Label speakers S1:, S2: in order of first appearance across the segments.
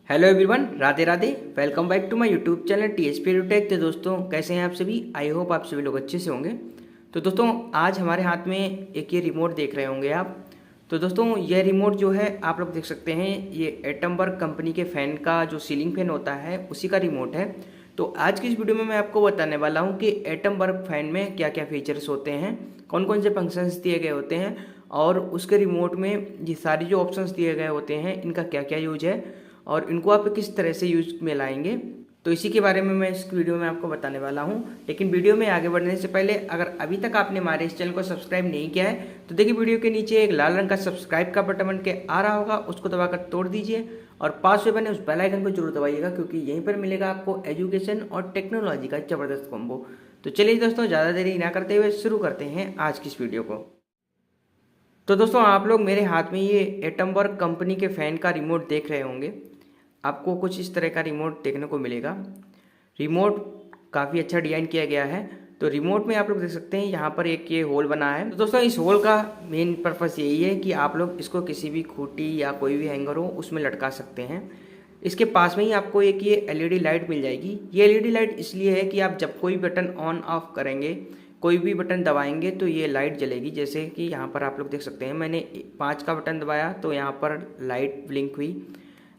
S1: Hello everyone, Radhe Radhe. Welcome back to my YouTube channel TSP Edutech. तो दोस्तों कैसे हैं आप सभी? आई होप आप सभी लोग अच्छे से होंगे। तो दोस्तों आज हमारे हाथ में एक ये रिमोट देख रहे होंगे आप। तो दोस्तों यह रिमोट जो है आप लोग देख सकते हैं, ये एटमबर्ग कंपनी के फ़ैन का जो सीलिंग फैन होता है उसी का रिमोट है। तो आज की इस वीडियो में मैं आपको बताने वाला हूँ कि एटमबर्ग फ़ैन में क्या क्या फीचर्स होते हैं, कौन कौन से फंक्शंस दिए गए होते हैं और उसके रिमोट में ये सारे जो ऑप्शंस दिए गए होते हैं इनका क्या क्या यूज है और इनको आप किस तरह से यूज में लाएंगे। तो इसी के बारे में मैं इस वीडियो में आपको बताने वाला हूं। लेकिन वीडियो में आगे बढ़ने से पहले अगर अभी तक आपने हमारे इस चैनल को सब्सक्राइब नहीं किया है तो देखिए वीडियो के नीचे एक लाल रंग का सब्सक्राइब का बटन बन के आ रहा होगा, उसको दबाकर तोड़ दीजिए और पास में बने उस बेल आइकन को जरूर दबाइएगा, क्योंकि यहीं पर मिलेगा आपको एजुकेशन और टेक्नोलॉजी का जबरदस्त कॉम्बो। तो चलिए दोस्तों ज़्यादा देरी ना करते हुए शुरू करते हैं आज की इस वीडियो को। तो दोस्तों आप लोग मेरे हाथ में ये एटमबर्ग कंपनी के फ़ैन का रिमोट देख रहे होंगे। आपको कुछ इस तरह का रिमोट देखने को मिलेगा। रिमोट काफ़ी अच्छा डिज़ाइन किया गया है। तो रिमोट में आप लोग देख सकते हैं यहाँ पर एक ये होल बना है। तो दोस्तों इस होल का मेन पर्पस यही है कि आप लोग इसको किसी भी खूंटी या कोई भी हैंगर हो उसमें लटका सकते हैं। इसके पास में ही आपको एक ये एलईडी लाइट मिल जाएगी। ये एलईडी लाइट इसलिए है कि आप जब कोई बटन ऑन ऑफ करेंगे, कोई भी बटन दबाएंगे तो ये लाइट जलेगी। जैसे कि यहाँ पर आप लोग देख सकते हैं, मैंने 5 का बटन दबाया तो यहाँ पर लाइट ब्लिंक हुई।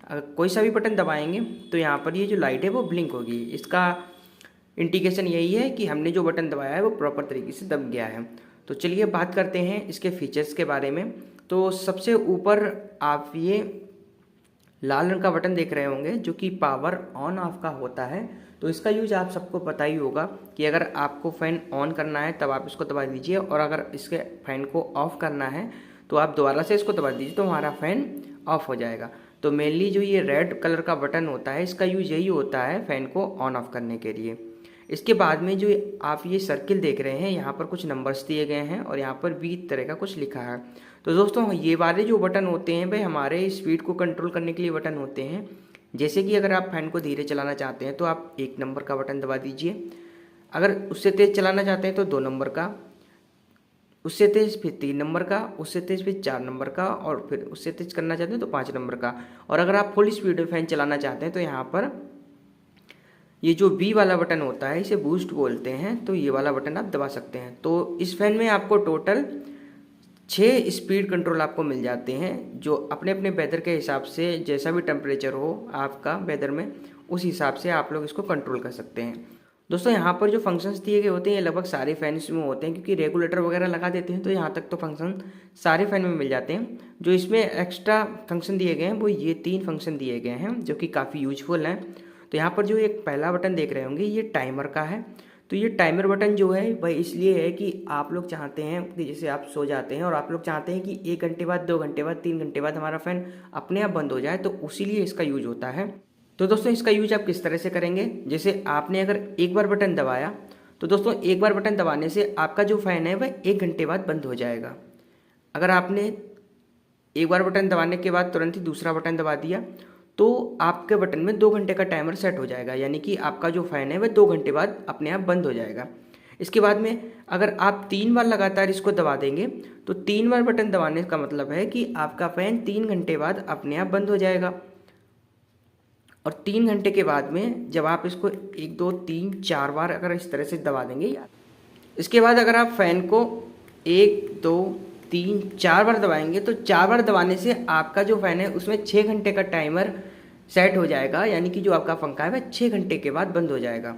S1: अगर कोई सा भी बटन दबाएंगे तो यहाँ पर ये जो लाइट है वो ब्लिंक होगी। इसका इंडिकेशन यही है कि हमने जो बटन दबाया है वो प्रॉपर तरीके से दब गया है। तो चलिए बात करते हैं इसके फीचर्स के बारे में। तो सबसे ऊपर आप ये लाल रंग का बटन देख रहे होंगे जो कि पावर ऑन ऑफ का होता है। तो इसका यूज आप सबको पता ही होगा कि अगर आपको फ़ैन ऑन करना है तब आप इसको दबा दीजिए और अगर इसके फ़ैन को ऑफ़ करना है तो आप दोबारा से इसको दबा दीजिए तो हमारा फ़ैन ऑफ हो जाएगा। तो मेनली जो ये रेड कलर का बटन होता है इसका यूज यही होता है फ़ैन को ऑन ऑफ करने के लिए। इसके बाद में जो आप ये सर्किल देख रहे हैं यहाँ पर कुछ नंबर्स दिए गए हैं और यहाँ पर भी तरह का कुछ लिखा है। तो दोस्तों ये वाले जो बटन होते हैं भाई हमारे स्पीड को कंट्रोल करने के लिए बटन होते हैं। जैसे कि अगर आप फ़ैन को धीरे चलाना चाहते हैं तो आप 1 नंबर का बटन दबा दीजिए, अगर उससे तेज़ चलाना चाहते हैं तो 2 नंबर का, उससे तेज़ फिर 3 नंबर का, उससे तेज़ फिर 4 नंबर का और फिर उससे तेज़ करना चाहते हैं तो 5 नंबर का। और अगर आप फुल स्पीड में फ़ैन चलाना चाहते हैं तो यहाँ पर ये जो बी वाला बटन होता है इसे बूस्ट बोलते हैं, तो ये वाला बटन आप दबा सकते हैं। तो इस फ़ैन में आपको टोटल 6 स्पीड कंट्रोल आपको मिल जाते हैं, जो अपने अपने वेदर के हिसाब से जैसा भी टेम्परेचर हो आपका वेदर में उस हिसाब से आप लोग इसको कंट्रोल कर सकते हैं। दोस्तों यहाँ पर जो फंक्शंस दिए गए होते हैं ये लगभग सारे फैंस में होते हैं, क्योंकि रेगुलेटर वगैरह लगा देते हैं तो यहाँ तक तो फंक्शन सारे फैन में मिल जाते हैं। जो इसमें एक्स्ट्रा फंक्शन दिए गए हैं वो ये 3 फंक्शन दिए गए हैं जो कि काफ़ी यूजफुल हैं। तो यहाँ पर जो एक पहला बटन देख रहे होंगे ये टाइमर का है। तो ये टाइमर बटन जो है वह इसलिए है कि आप लोग चाहते हैं कि जैसे आप सो जाते हैं और आप लोग चाहते हैं कि 1 घंटे बाद, 2 घंटे बाद, 3 घंटे बाद हमारा फ़ैन अपने आप बंद हो जाए, तो उसीलिए इसका यूज होता है। तो दोस्तों इसका यूज आप किस तरह से करेंगे, जैसे आपने अगर एक बार बटन दबाया तो दोस्तों एक बार बटन दबाने से आपका जो फ़ैन है वह 1 घंटे बाद बंद हो जाएगा। अगर आपने एक बार बटन दबाने के बाद तुरंत ही दूसरा बटन दबा दिया तो आपके बटन में 2 घंटे का टाइमर सेट हो जाएगा, यानी कि आपका जो फ़ैन है वह 2 घंटे बाद अपने आप बंद हो जाएगा। इसके बाद में अगर आप 3 बार लगातार इसको दबा देंगे तो 3 बार बटन दबाने का मतलब है कि आपका फ़ैन 3 घंटे बाद अपने आप बंद हो जाएगा। और 3 घंटे के बाद में जब आप इसको 1, 2, 3, 4 बार अगर इस तरह से दबा देंगे, इसके बाद अगर आप फ़ैन को 1, 2, 3, 4 बार दबाएंगे तो 4 बार दबाने से आपका जो फ़ैन है उसमें 6 घंटे का टाइमर सेट हो जाएगा, यानी कि जो आपका पंखा है वह 6 घंटे के बाद बंद हो जाएगा।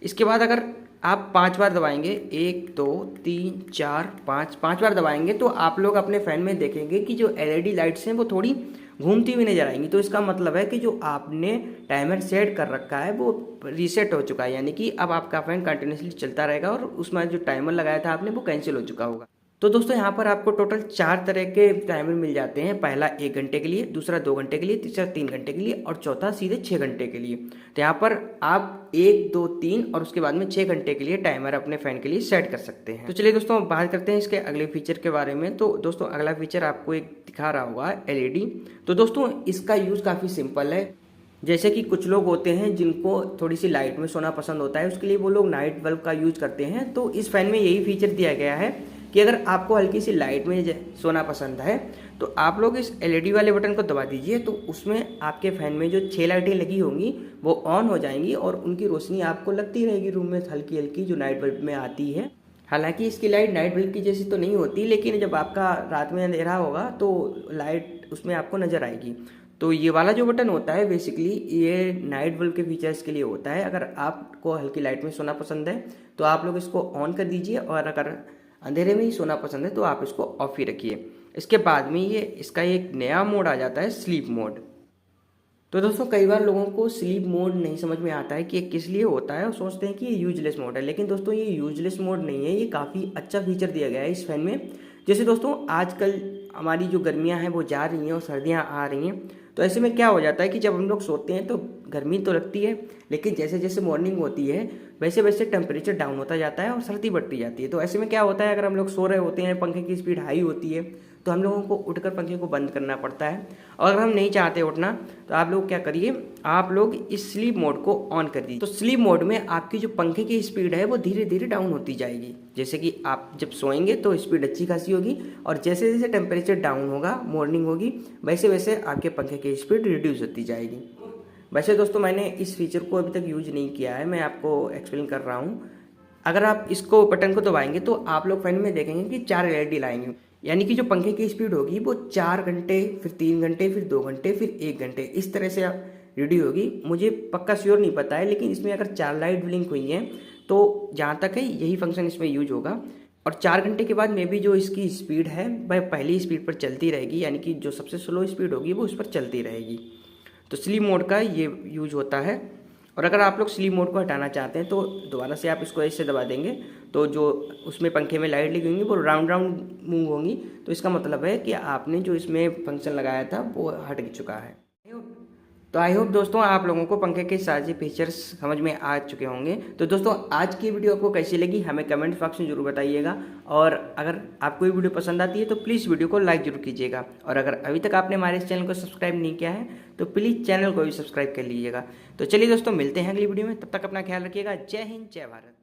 S1: इसके बाद अगर आप 5 बार दबाएंगे, 1, 2, 3, 4, 5 बार दबाएंगे तो आप लोग अपने फ़ैन में देखेंगे कि जो एलईडी लाइट्स हैं वो थोड़ी घूमती हुई नजर आएंगी। तो इसका मतलब है कि जो आपने टाइमर सेट कर रखा है वो रीसेट हो चुका है, यानी कि अब आपका फ़ैन कंटिन्यूसली चलता रहेगा और उसमें जो टाइमर लगाया था आपने वो कैंसिल हो चुका होगा। तो दोस्तों यहाँ पर आपको टोटल 4 तरह के टाइमर मिल जाते हैं। पहला 1 घंटे के लिए, दूसरा 2 घंटे के लिए, तीसरा 3 घंटे के लिए और चौथा सीधे 6 घंटे के लिए। तो यहाँ पर आप 1, 2, 3 और उसके बाद में 6 घंटे के लिए टाइमर अपने फ़ैन के लिए सेट कर सकते हैं। तो चलिए दोस्तों बात करते हैं इसके अगले फीचर के बारे में। तो दोस्तों अगला फीचर आपको एक दिखा रहा होगा एलईडी। तो दोस्तों इसका यूज़ काफ़ी सिंपल है। जैसे कि कुछ लोग होते हैं जिनको थोड़ी सी लाइट में सोना पसंद होता है, उसके लिए वो लोग नाइट बल्ब का यूज़ करते हैं। तो इस फ़ैन में यही फीचर दिया गया है कि अगर आपको हल्की सी लाइट में सोना पसंद है तो आप लोग इस LED वाले बटन को दबा दीजिए, तो उसमें आपके फ़ैन में जो 6 लाइटें लगी होंगी वो ऑन हो जाएंगी और उनकी रोशनी आपको लगती रहेगी रूम में हल्की हल्की, जो नाइट बल्ब में आती है। हालांकि इसकी लाइट नाइट बल्ब की जैसी तो नहीं होती, लेकिन जब आपका रात में अंधेरा होगा तो लाइट उसमें आपको नज़र आएगी। तो ये वाला जो बटन होता है बेसिकली ये नाइट बल्ब के फीचर्स के लिए होता है। अगर आपको हल्की लाइट में सोना पसंद है तो आप लोग इसको ऑन कर दीजिए, और अगर अंधेरे में ही सोना पसंद है तो आप इसको ऑफ ही रखिए। इसके बाद में ये इसका एक नया मोड आ जाता है, स्लीप मोड। तो दोस्तों कई बार लोगों को स्लीप मोड नहीं समझ में आता है कि ये किस लिए होता है, और सोचते हैं कि ये यूजलेस मोड है। लेकिन दोस्तों ये यूजलेस मोड नहीं है, ये काफ़ी अच्छा फीचर दिया गया है इस फैन में। जैसे दोस्तों आजकल हमारी जो गर्मियां हैं वो जा रही हैं और सर्दियां आ रही हैं, तो ऐसे में क्या हो जाता है कि जब हम लोग सोते हैं तो गर्मी तो लगती है, लेकिन जैसे जैसे मॉर्निंग होती है वैसे वैसे टेम्परेचर डाउन होता जाता है और सर्दी बढ़ती जाती है। तो ऐसे में क्या होता है, अगर हम लोग सो रहे होते हैं, पंखे की स्पीड हाई होती है, तो हम लोगों को उठकर पंखे को बंद करना पड़ता है। और अगर हम नहीं चाहते उठना तो आप लोग क्या करिए, आप लोग इस स्लीप मोड को ऑन कर दीजिए। तो स्लीप मोड में आपकी जो पंखे की स्पीड है वो धीरे धीरे डाउन होती जाएगी। जैसे कि आप जब सोएंगे तो स्पीड अच्छी खासी होगी, और जैसे जैसे टेम्परेचर डाउन होगा, मॉर्निंग होगी, वैसे वैसे आपके पंखे की स्पीड रिड्यूस होती जाएगी। वैसे दोस्तों मैंने इस फीचर को अभी तक यूज नहीं किया है, मैं आपको एक्सप्लेन कर रहा हूँ। अगर आप इसको बटन को दबाएंगे तो आप लोग फैन में देखेंगे कि 4 LED लाएंगे, यानी कि जो पंखे की स्पीड होगी वो 4 घंटे, फिर 3 घंटे, फिर 2 घंटे, फिर 1 घंटे, इस तरह से रेडी होगी। मुझे पक्का श्योर नहीं पता है, लेकिन इसमें अगर 4 लाइट ब्लिंक हुई हैं तो जहाँ तक है यही फंक्शन इसमें यूज होगा। और 4 घंटे के बाद में भी जो इसकी स्पीड है वह पहली स्पीड पर चलती रहेगी, यानी कि जो सबसे स्लो स्पीड होगी वो उस पर चलती रहेगी। तो स्लीप मोड का ये यूज होता है। और अगर आप लोग स्लीप मोड को हटाना चाहते हैं तो दोबारा से आप इसको ऐसे दबा देंगे, तो जो उसमें पंखे में लाइट लगी होंगी वो राउंड राउंड मूव होंगी। तो इसका मतलब है कि आपने जो इसमें फंक्शन लगाया था वो हट चुका है। तो आई होप दोस्तों आप लोगों को पंखे के सारे फीचर्स समझ में आ चुके होंगे। तो दोस्तों आज की वीडियो आपको कैसी लगी हमें कमेंट बॉक्स में जरूर बताइएगा, और अगर आपको ये वीडियो पसंद आती है तो प्लीज़ वीडियो को लाइक जरूर कीजिएगा। और अगर अभी तक आपने हमारे इस चैनल को सब्सक्राइब नहीं किया है तो प्लीज़ चैनल को भी सब्सक्राइब कर लीजिएगा। तो चलिए दोस्तों मिलते हैं अगली वीडियो में, तब तक अपना ख्याल रखिएगा। जय हिंद, जय भारत।